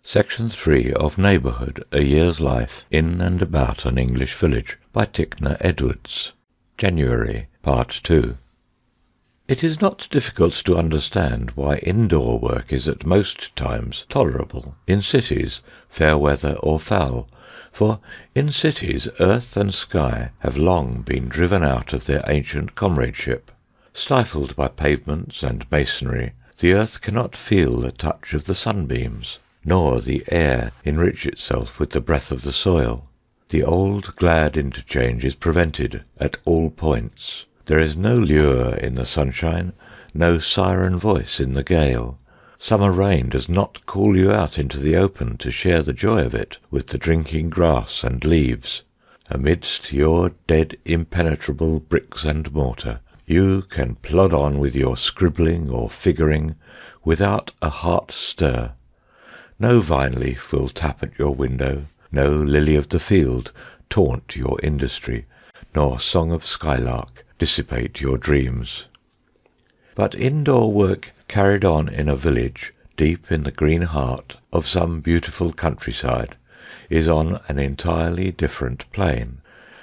Section 3 of Neighbourhood, A Year's Life in and About an English Village by Tickner Edwards. January, Part 2. It is not difficult to understand why indoor work is at most times tolerable in cities, fair weather or foul, for in cities earth and sky have long been driven out of their ancient comradeship. Stifled by pavements and masonry, the earth cannot feel the touch of the sunbeams, nor the air enrich itself with the breath of the soil. The old glad interchange is prevented at all points. There is no lure in the sunshine, no siren voice in the gale. Summer rain does not call you out into the open to share the joy of it with the drinking grass and leaves. Amidst your dead impenetrable bricks and mortar, you can plod on with your scribbling or figuring without a heart stir. No vine leaf will tap at your window, no lily of the field taunt your industry, nor song of skylark dissipate your dreams. But indoor work carried on in a village deep in the green heart of some beautiful countryside is on an entirely different plane.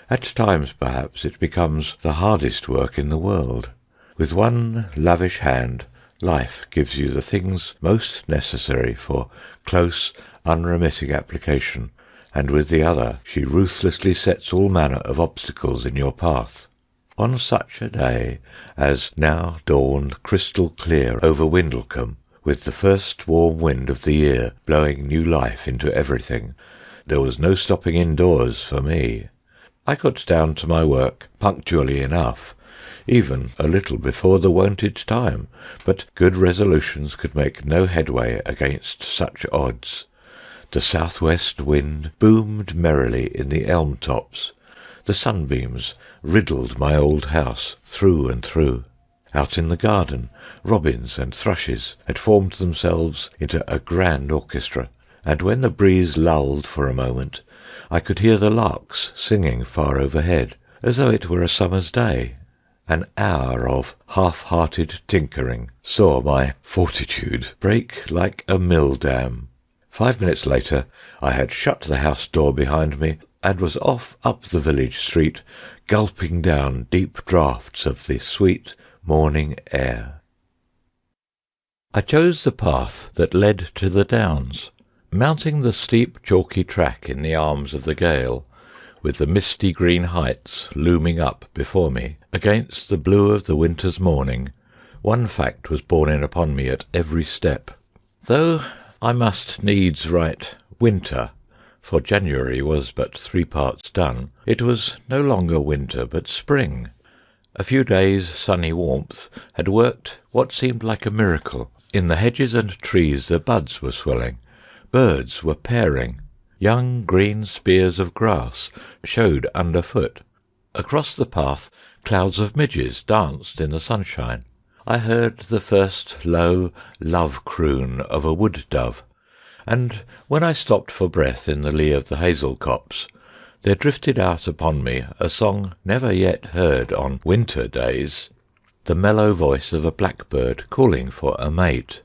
At times, perhaps, it becomes the hardest work in the world. With one lavish hand, life gives you the things most necessary for close, unremitting application, and with the other she ruthlessly sets all manner of obstacles in your path. On such a day as now dawned crystal clear over Windlecombe, with the first warm wind of the year blowing new life into everything, there was no stopping indoors for me. I got down to my work punctually enough, even a little before the wonted time, but good resolutions could make no headway against such odds. The south-west wind boomed merrily in the elm tops. The sunbeams riddled my old house through and through. Out in the garden, robins and thrushes had formed themselves into a grand orchestra, and when the breeze lulled for a moment, I could hear the larks singing far overhead, as though it were a summer's day. An hour of half-hearted tinkering saw my fortitude break like a mill-dam. 5 minutes later I had shut the house door behind me and was off up the village street, gulping down deep draughts of the sweet morning air. I chose the path that led to the downs. Mounting the steep chalky track in the arms of the gale, with the misty green heights looming up before me against the blue of the winter's morning, one fact was borne in upon me at every step. Though I must needs write winter, for January was but 3 parts done, it was no longer winter but spring. A few days' sunny warmth had worked what seemed like a miracle. In the hedges and trees the buds were swelling, birds were pairing, young green spears of grass showed underfoot. Across the path clouds of midges danced in the sunshine. I heard the first low love croon of a wood dove, and when I stopped for breath in the lee of the hazel copse, there drifted out upon me a song never yet heard on winter days, the mellow voice of a blackbird calling for a mate.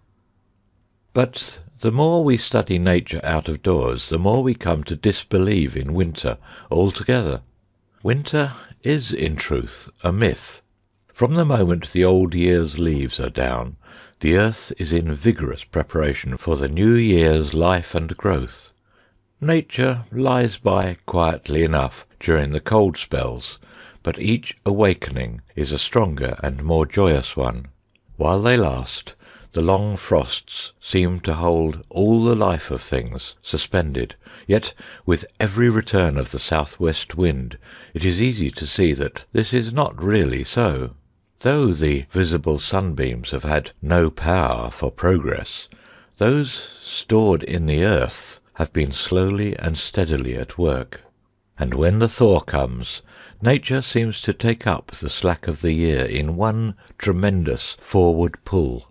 But the more we study nature out of doors, the more we come to disbelieve in winter altogether. Winter is, in truth, a myth. From the moment the old year's leaves are down, the earth is in vigorous preparation for the new year's life and growth. Nature lies by quietly enough during the cold spells, but each awakening is a stronger and more joyous one. While they last, the long frosts seem to hold all the life of things suspended, yet with every return of the south-west wind it is easy to see that this is not really so. Though the visible sunbeams have had no power for progress, those stored in the earth have been slowly and steadily at work. And when the thaw comes, nature seems to take up the slack of the year in one tremendous forward pull.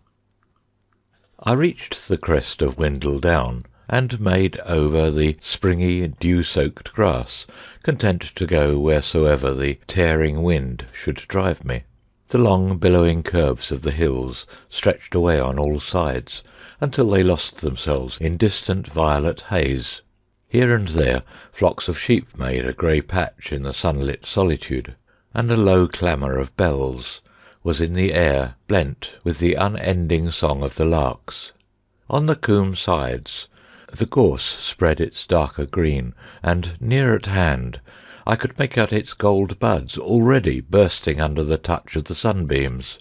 I reached the crest of Windle Down, and made over the springy, dew-soaked grass, content to go wheresoever the tearing wind should drive me. The long billowing curves of the hills stretched away on all sides, until they lost themselves in distant violet haze. Here and there flocks of sheep made a grey patch in the sunlit solitude, and a low clamour of bells was in the air, blent with the unending song of the larks. On the coombe sides the gorse spread its darker green, and near at hand I could make out its gold buds already bursting under the touch of the sunbeams.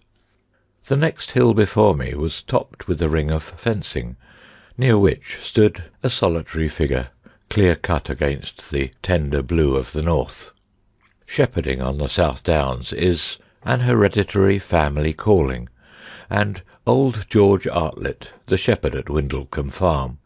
The next hill before me was topped with a ring of fencing, near which stood a solitary figure, clear cut against the tender blue of the north. Shepherding on the South Downs is an hereditary family calling, and old George Artlett, the shepherd at Windlecombe Farm,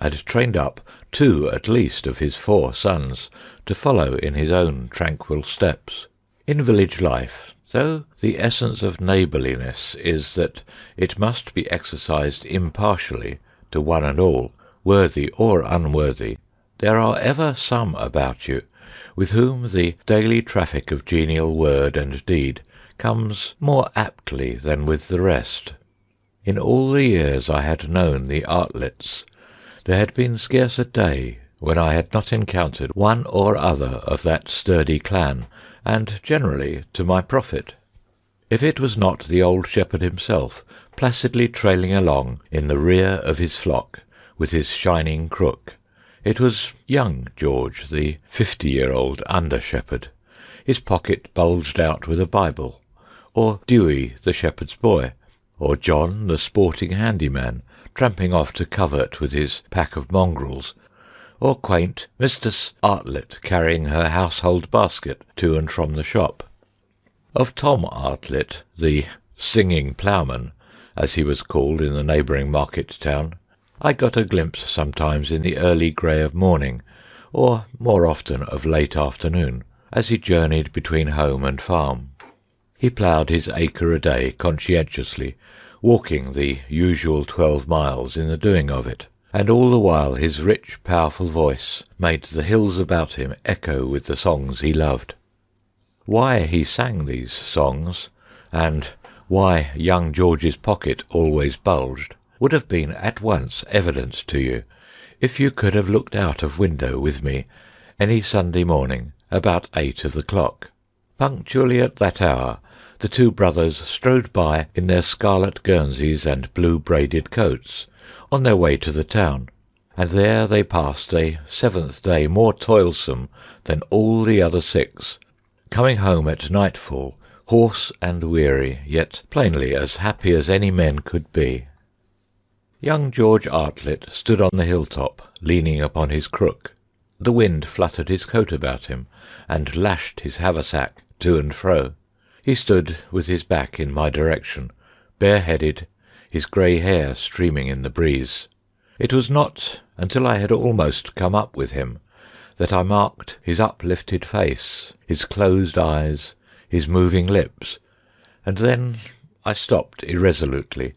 had trained up 2 at least of his 4 sons to follow in his own tranquil steps. In village life, though the essence of neighbourliness is that it must be exercised impartially to one and all, worthy or unworthy, there are ever some about you with whom the daily traffic of genial word and deed comes more aptly than with the rest. In all the years I had known the Artletts, there had been scarce a day when I had not encountered one or other of that sturdy clan, and generally to my profit. If it was not the old shepherd himself, placidly trailing along in the rear of his flock with his shining crook, it was young George, the 50-year-old under-shepherd, his pocket bulged out with a Bible, or Dewey, the shepherd's boy, or John, the sporting handyman, tramping off to covert with his pack of mongrels, or quaint Mistress Artlett carrying her household basket to and from the shop. Of Tom Artlett, the singing ploughman, as he was called in the neighbouring market town, I got a glimpse sometimes in the early grey of morning, or more often of late afternoon, as he journeyed between home and farm. He ploughed his acre a day conscientiously, walking the usual 12 miles in the doing of it, and all the while his rich, powerful voice made the hills about him echo with the songs he loved. Why he sang these songs, and why young George's pocket always bulged, would have been at once evident to you if you could have looked out of window with me any Sunday morning about 8 of the clock. Punctually at that hour the 2 brothers strode by in their scarlet guernseys and blue braided coats, on their way to the town, and there they passed a 7th day more toilsome than all the other 6, coming home at nightfall, hoarse and weary, yet plainly as happy as any men could be. Young George Artlett stood on the hilltop, leaning upon his crook. The wind fluttered his coat about him, and lashed his haversack to and fro. He stood with his back in my direction, bareheaded, his grey hair streaming in the breeze. It was not until I had almost come up with him that I marked his uplifted face, his closed eyes, his moving lips, and then I stopped irresolutely,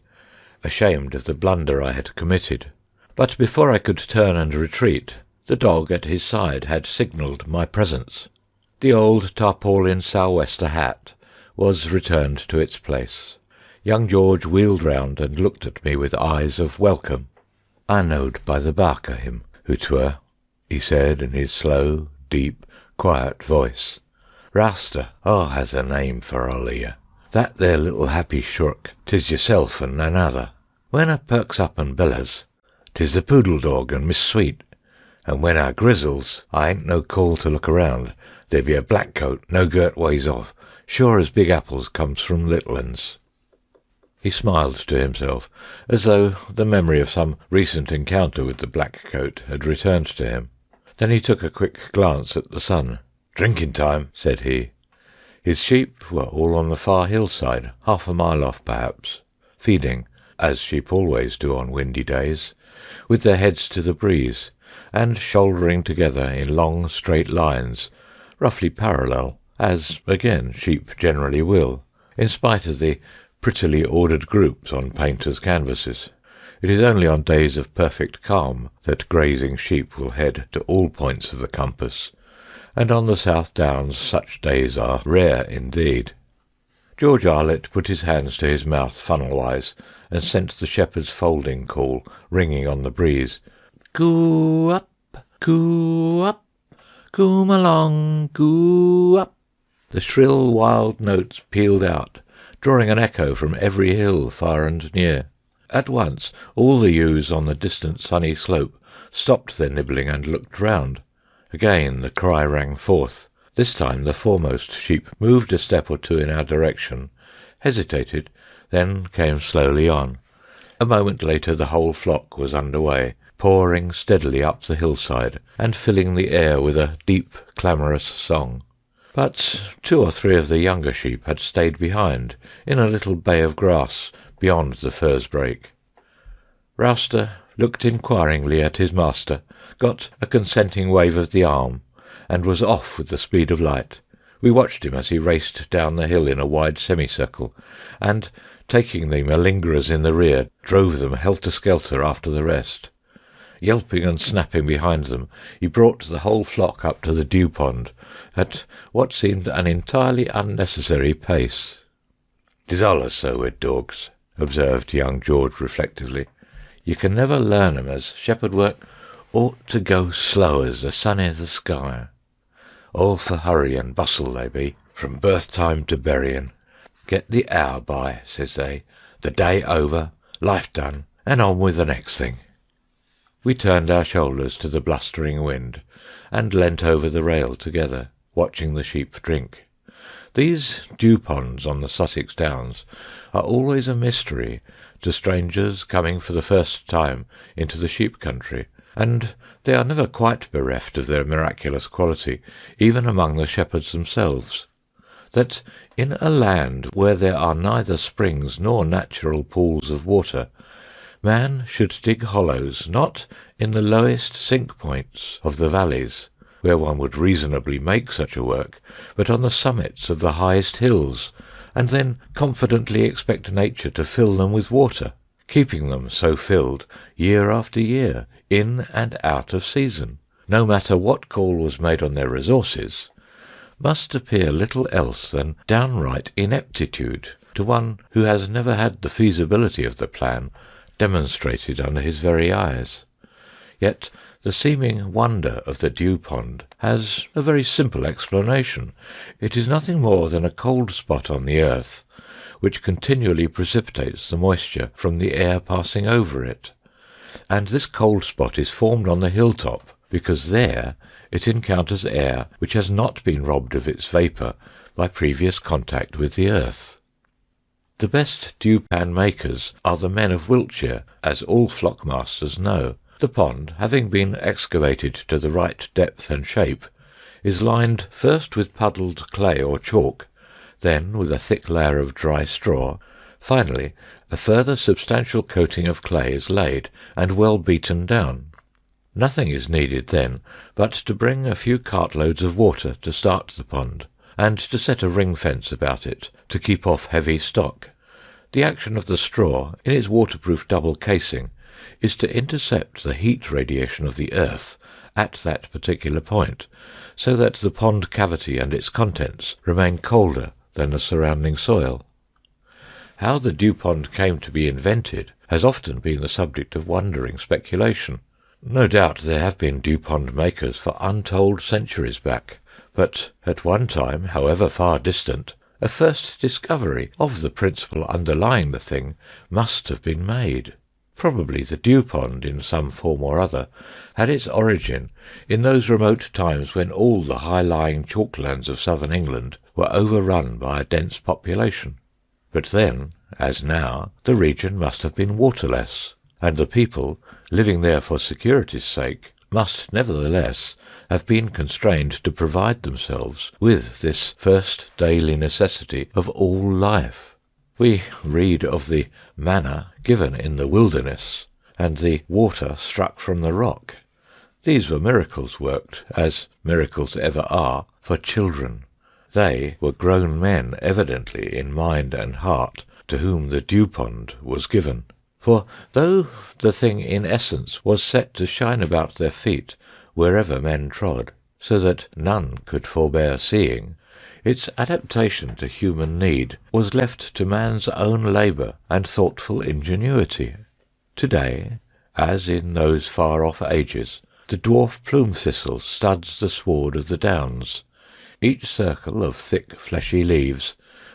ashamed of the blunder I had committed. But before I could turn and retreat, the dog at his side had signalled my presence. The old tarpaulin sou'wester hat was returned to its place. Young George wheeled round and looked at me with eyes of welcome. "I knowed by the bark o' him who 'twere," he said in his slow, deep, quiet voice. "Raster, has a name for all o' you. That there little happy shrook, 'tis yourself and none other. When a perks up and bellers, 'tis the poodle dog and Miss Sweet, and when a grizzles, I ain't no call to look around. There be a black coat no girt ways off, sure as big apples comes from little uns." He smiled to himself, as though the memory of some recent encounter with the black coat had returned to him. Then he took a quick glance at the sun. "Drinking time," said he. His sheep were all on the far hillside, half a mile off perhaps, feeding, as sheep always do on windy days, with their heads to the breeze, and shouldering together in long straight lines, roughly parallel, as, again, sheep generally will, in spite of the prettily ordered groups on painters' canvases. It is only on days of perfect calm that grazing sheep will head to all points of the compass, and on the South Downs such days are rare indeed. George Arlett put his hands to his mouth funnel-wise and sent the shepherd's folding call ringing on the breeze. Coo up, coom along, coo up. The shrill wild notes pealed out, drawing an echo from every hill far and near. At once all the ewes on the distant sunny slope stopped their nibbling and looked round. Again the cry rang forth. This time the foremost sheep moved a step or two in our direction, hesitated, then came slowly on. A moment later the whole flock was under way, pouring steadily up the hillside and filling the air with a deep, clamorous song. But 2 or 3 of the younger sheep had stayed behind in a little bay of grass beyond the furze brake. Rouster looked inquiringly at his master, got a consenting wave of the arm, and was off with the speed of light. We watched him as he raced down the hill in a wide semicircle, and, taking the malingerers in the rear, drove them helter-skelter after the rest. Yelping and snapping behind them, he brought the whole flock up to the dew pond at what seemed an entirely unnecessary pace. "'Tis allus so with dogs," observed young George reflectively. "You can never learn 'em as shepherd work ought to go slow as the sun i' the sky. All for hurry and bustle they be, from birth time to burying. Get the hour by, says they, the day over, life done, and on with the next thing." We turned our shoulders to the blustering wind, and leant over the rail together, watching the sheep drink. These dew ponds on the Sussex Downs are always a mystery to strangers coming for the first time into the sheep country, and they are never quite bereft of their miraculous quality, even among the shepherds themselves. That in a land where there are neither springs nor natural pools of water, man should dig hollows not in the lowest sink points of the valleys, where one would reasonably make such a work, but on the summits of the highest hills, and then confidently expect nature to fill them with water, keeping them so filled year after year, in and out of season, no matter what call was made on their resources, must appear little else than downright ineptitude to one who has never had the feasibility of the plan demonstrated under his very eyes. Yet the seeming wonder of the dew pond has a very simple explanation. It is nothing more than a cold spot on the earth, which continually precipitates the moisture from the air passing over it. And this cold spot is formed on the hilltop, because there it encounters air which has not been robbed of its vapour by previous contact with the earth. The best dew-pan makers are the men of Wiltshire, as all flock-masters know. The pond, having been excavated to the right depth and shape, is lined first with puddled clay or chalk, then with a thick layer of dry straw. Finally, a further substantial coating of clay is laid and well beaten down. Nothing is needed then but to bring a few cartloads of water to start the pond, and to set a ring fence about it to keep off heavy stock. The action of the straw, in its waterproof double casing, is to intercept the heat radiation of the earth at that particular point, so that the pond cavity and its contents remain colder than the surrounding soil. How the dew pond came to be invented has often been the subject of wondering speculation. No doubt there have been dew pond makers for untold centuries back, but at one time, however far distant, a first discovery of the principle underlying the thing must have been made. Probably the dew pond, in some form or other, had its origin in those remote times when all the high-lying chalklands of southern England were overrun by a dense population. But then, as now, the region must have been waterless, and the people, living there for security's sake, must nevertheless have been constrained to provide themselves with this first daily necessity of all life. We read of the manna given in the wilderness, and the water struck from the rock. These were miracles worked, as miracles ever are, for children. They were grown men, evidently in mind and heart, to whom the dew pond was given. For though the thing in essence was set to shine about their feet wherever men trod, so that none could forbear seeing, Its adaptation to human need was left to man's own labour and thoughtful ingenuity. Today, as in those far-off ages, the dwarf plume thistle studs the sward of the downs, each circle of thick fleshy leaves,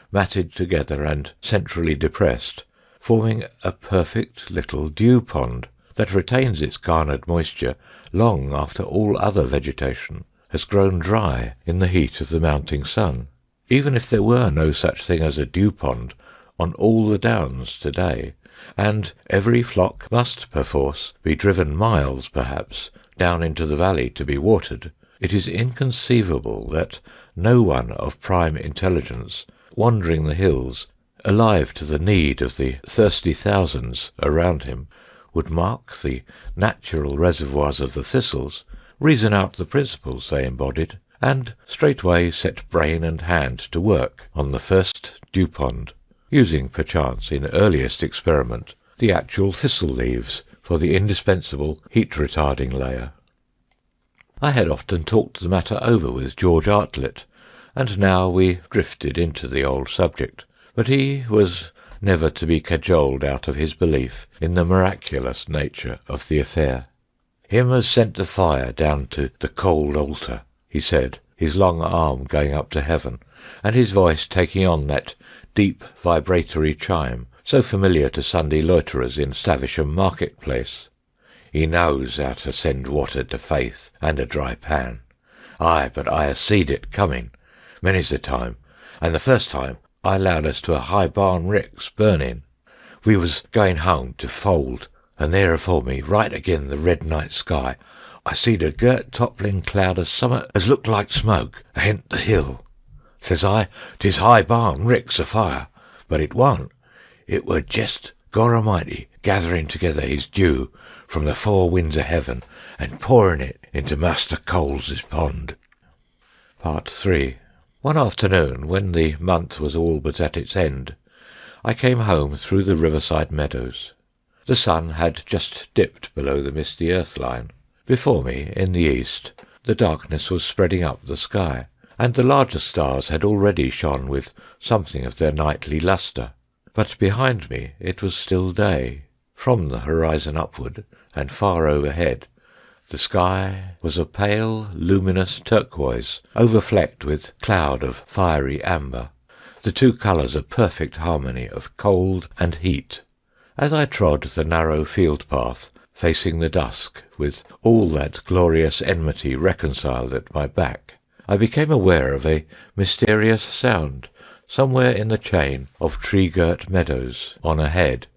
matted together and centrally depressed, forming a perfect little dew pond that retains its garnered moisture long after all other vegetation has grown dry in the heat of the mounting sun. Even if there were no such thing as a dew pond on all the downs today, and every flock must perforce be driven miles, perhaps, down into the valley to be watered, it is inconceivable that no one of prime intelligence, wandering the hills, alive to the need of the thirsty thousands around him, would mark the natural reservoirs of the thistles, reason out the principles they embodied, and straightway set brain and hand to work on the first dew pond, using perchance in earliest experiment the actual thistle leaves for the indispensable heat-retarding layer. I had often talked the matter over with George Artlett, and now we drifted into the old subject, but he was never to be cajoled out of his belief in the miraculous nature of the affair. "Him has sent the fire down to the cold altar," he said, his long arm going up to heaven, and his voice taking on that deep vibratory chime so familiar to Sunday loiterers in Stavisham market-place. "He knows how to send water to faith and a dry pan. Ay, but I ha' seed it coming, many's the time, and the first time I allowed us to a high barn ricks burning. We was going home to fold, and there afore me, right agin the red night sky, I seed a girt toppling cloud of summat as looked like smoke ahint the hill. Says I, 'tis high barn ricks afire, but it warn't. It were jest Goramighty gathering together his dew from the four winds of heaven and pouring it into Master Coles's pond." Part 3. One afternoon, when the month was all but at its end, I came home through the riverside meadows. The sun had just dipped below the misty earth-line. Before me, in the east, the darkness was spreading up the sky, and the larger stars had already shone with something of their nightly lustre. But behind me it was still day. From the horizon upward, and far overhead, the sky was a pale, luminous turquoise, overflecked with cloud of fiery amber, the two colours a perfect harmony of cold and heat. As I trod the narrow field path, facing the dusk, with all that glorious enmity reconciled at my back, I became aware of a mysterious sound somewhere in the chain of tree-girt meadows on ahead.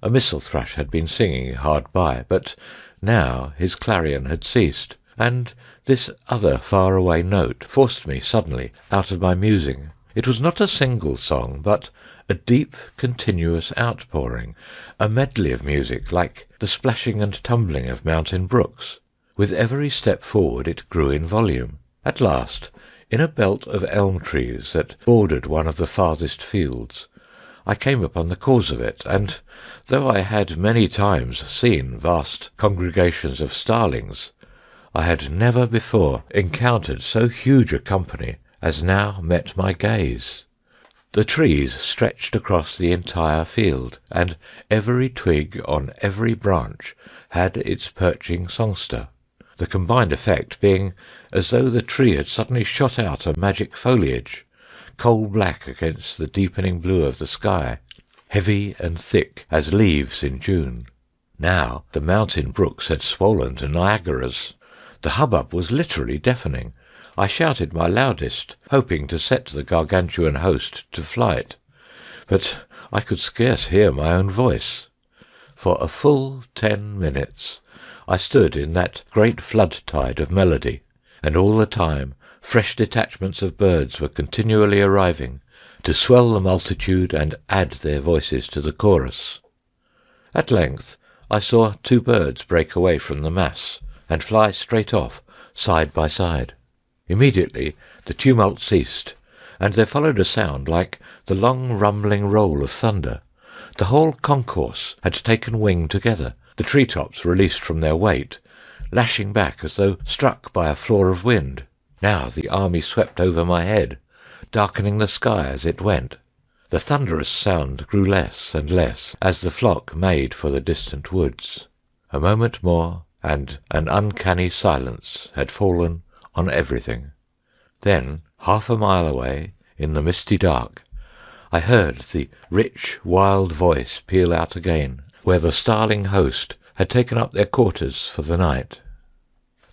A missel thrush had been singing hard by, but now his clarion had ceased, and this other far-away note forced me suddenly out of my musing. It was not a single song, but a deep, continuous outpouring, a medley of music like the splashing and tumbling of mountain brooks. With every step forward it grew in volume. At last, in a belt of elm trees that bordered one of the farthest fields, I came upon the cause of it, and though I had many times seen vast congregations of starlings, I had never before encountered so huge a company as now met my gaze. The trees stretched across the entire field, and every twig on every branch had its perching songster, the combined effect being as though the tree had suddenly shot out a magic foliage, coal-black against the deepening blue of the sky, heavy and thick as leaves in June. Now the mountain brooks had swollen to Niagaras. The hubbub was literally deafening. I shouted my loudest, hoping to set the gargantuan host to flight, but I could scarce hear my own voice. For a full 10 minutes I stood in that great flood-tide of melody, and all the time fresh detachments of birds were continually arriving to swell the multitude and add their voices to the chorus. At length I saw 2 birds break away from the mass and fly straight off, side by side. Immediately the tumult ceased, and there followed a sound like the long rumbling roll of thunder. The whole concourse had taken wing together, the tree-tops released from their weight, lashing back as though struck by a flaw of wind. Now the army swept over my head. darkening the sky as it went. The thunderous sound grew less and less as the flock made for the distant woods. A moment more, and an uncanny silence had fallen on everything. Then, half a mile away, in the misty dark, I heard the rich, wild voice peal out again, where the starling host had taken up their quarters for the night.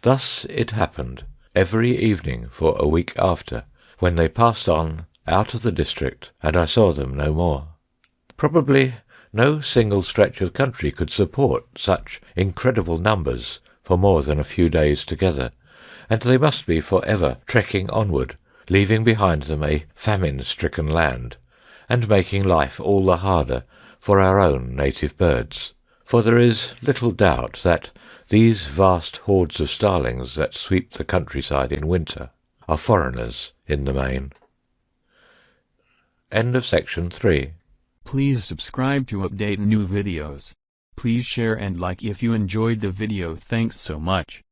Thus it happened every evening for a week after, when they passed on out of the district, and I saw them no more. Probably no single stretch of country could support such incredible numbers for more than a few days together, and they must be for ever trekking onward, leaving behind them a famine-stricken land, and making life all the harder for our own native birds, for there is little doubt that these vast hordes of starlings that sweep the countryside in winter are foreigners in the main. End of section 3. Please subscribe to update new videos. Please share and like if you enjoyed the video. Thanks so much.